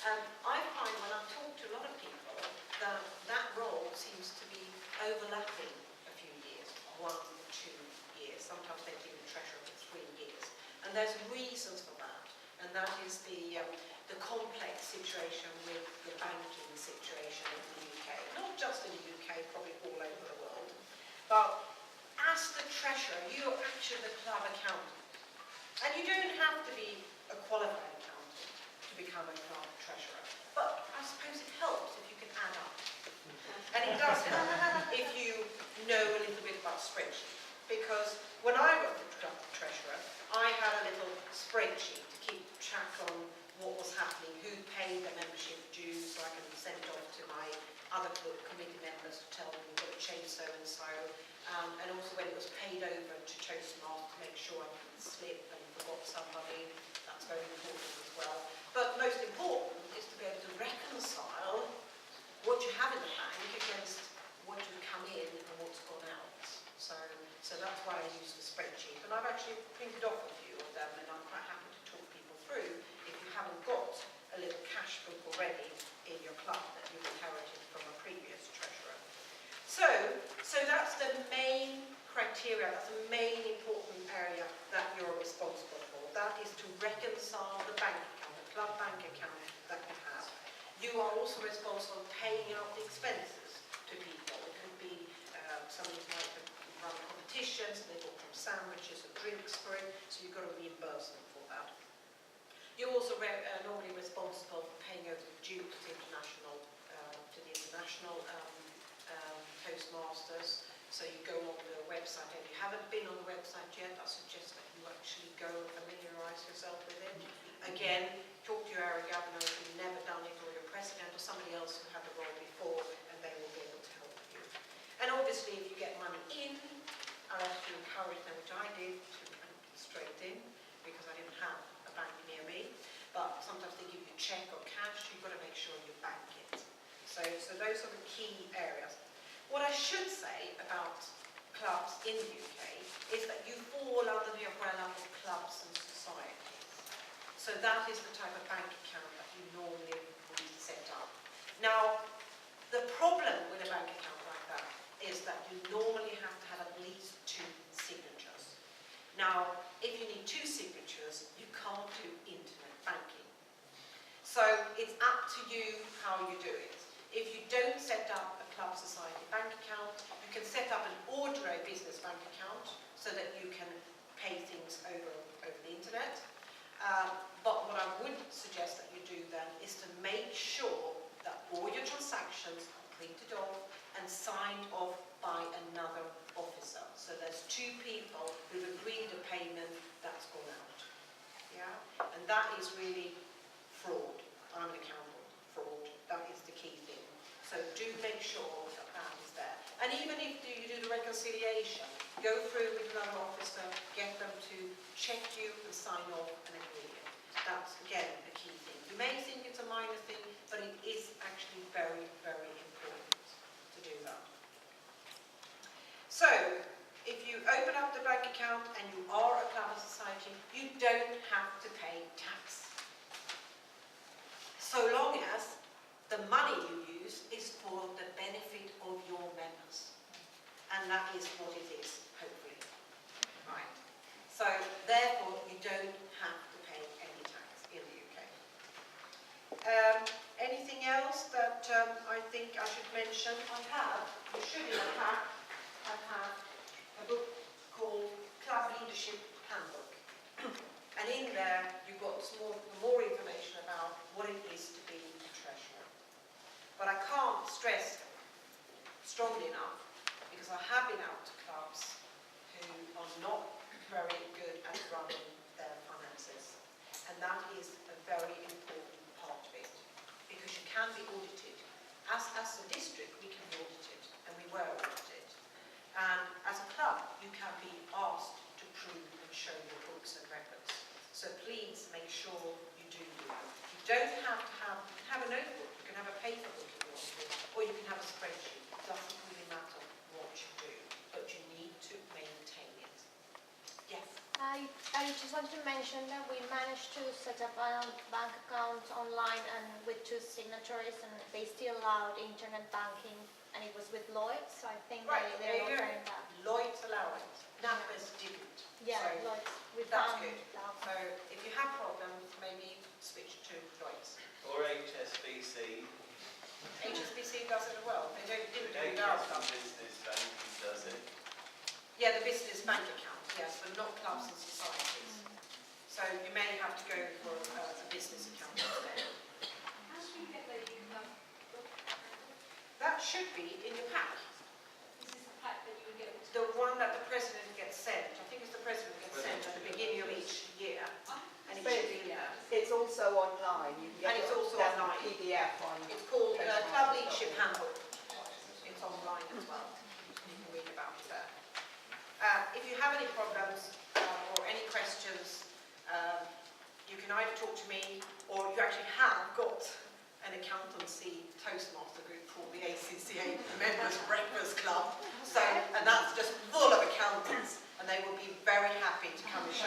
I find when I talk to a lot of people that that role seems to be overlapping a few years, 1 or 2 years. Sometimes they've been treasurer for 3 years. And there's reasons for that. And that is the complex situation with the banking situation in the UK. Not just in the UK, probably all over the world. But as the treasurer, you're actually the club accountant. And you don't have to be a qualified accountant to become a club treasurer. But I suppose it helps if you can add up. And it does help if you know a little bit about spreadsheets. Because when I was the club treasurer, I had a little spreadsheet to keep track on what was happening, who paid the membership dues, so I can send it off to my other committee members to tell them we've got to change so-and-so. And also when it was paid over to Toastmasters to make sure I didn't slip and forgot somebody. That's very important as well. But most important is to be able to reconcile what you have in the bank against what you come in and what's gone out. So that's why I use the spreadsheet. And I've actually printed off a few of them, and I'm quite happy to talk people through if you haven't got a little cash book already in your club that you've inherited from a previous treasurer. So that's the main criteria, that's the main important area that you're responsible for. That is to reconcile the bank account, the club bank account that you have. You are also responsible for paying out the expenses to people. It could be somebody might run competitions, and they bought some sandwiches or drinks for it, so you've got to reimburse them for that. You're also normally responsible for paying over the dues to the international Toastmasters. So you go on the website, and if you haven't been on the website yet, I suggest that you actually go and familiarise yourself with it. Again, talk to your area governor if you've never done it, or your president, or somebody else who had the role before, and they will be able to help you. And obviously, if you get money in, I'll actually encourage them, which I did, to bank straight in, because I didn't have a bank near me. But sometimes they give you a cheque or cash, you've got to make sure you bank it. So those are the key areas. What I should say about clubs in the UK is that you fall under the umbrella of clubs and societies. So that is the type of bank account that you normally would set up. Now, the problem with a bank account like that is that you normally have to have at least 2 signatures. Now, if you need 2 signatures, you can't do internet banking. So it's up to you how you do it. If you don't set up a club society bank account, you can set up an ordinary business bank account so that you can pay things over the internet. But what I would suggest that you do then is to make sure that all your transactions are printed off and signed off by another officer. So there's 2 people who've agreed a payment that's gone out. Yeah? And that is really fraud. I'm an accountant. Fraud. That is the key thing. So do make sure that that is there. And even if you do the reconciliation, go through with another officer, get them to check you and sign off and agree it. That's, again, the key thing. You may think it's a minor thing, but it is actually very, very important to do that. So, if you open up the bank account and you are a club or society, you don't have to pay tax. So long as the money you use is for the benefit of your members. And that is what it is, hopefully. Right. So, therefore, you don't have to pay any tax in the UK. Anything else that I think I should mention? You should in the pack, I have a book called Club Leadership Handbook. And in there, you've got more information about what it is to be a treasurer. But I can't stress strongly enough, because I have been out to clubs who are not very good at running their finances. And that is a very important part of it, because you can be audited. As a district, we can be audited, and we were audited. And as a club, you can be asked to prove and show your books and records. So please make sure you do that. You don't have to have a notebook. You can have a paper book if you want to, or you can have a spreadsheet. It doesn't really matter what you do, but you need to maintain it. Yes? I I just wanted to mention that we managed to set up a bank account online and with 2 signatories, and they still allowed internet banking, and it was with Lloyds, so I think Right, they're there you go. offering that. Lloyds allow it. NatWest didn't. Yeah, So Lloyds. We that's found good. that. So if you have problems, maybe switch to Lloyds. Or HSBC. HSBC does it as well. They don't do it in HSBC our Business Banking does it. Yeah, the business bank account, yes, but not clubs and societies. So you may have to go for a business account instead. How do you get the book? That should be in your pack. This is the pack that you would get. The one that the president gets sent, I think it's the president gets sent at the beginning of each year, and it should be in there. It's also online. You can And get it's it also down online. PDF on. It's called Club Leadership Handbook. It's online as well. You can read about it there. If you have any problems or any questions, you can either talk to me, or you actually have got an accountancy Toastmaster group called the ACCA Members Breakfast Club. So, and that's just full of accountants, and they will be very happy to come and show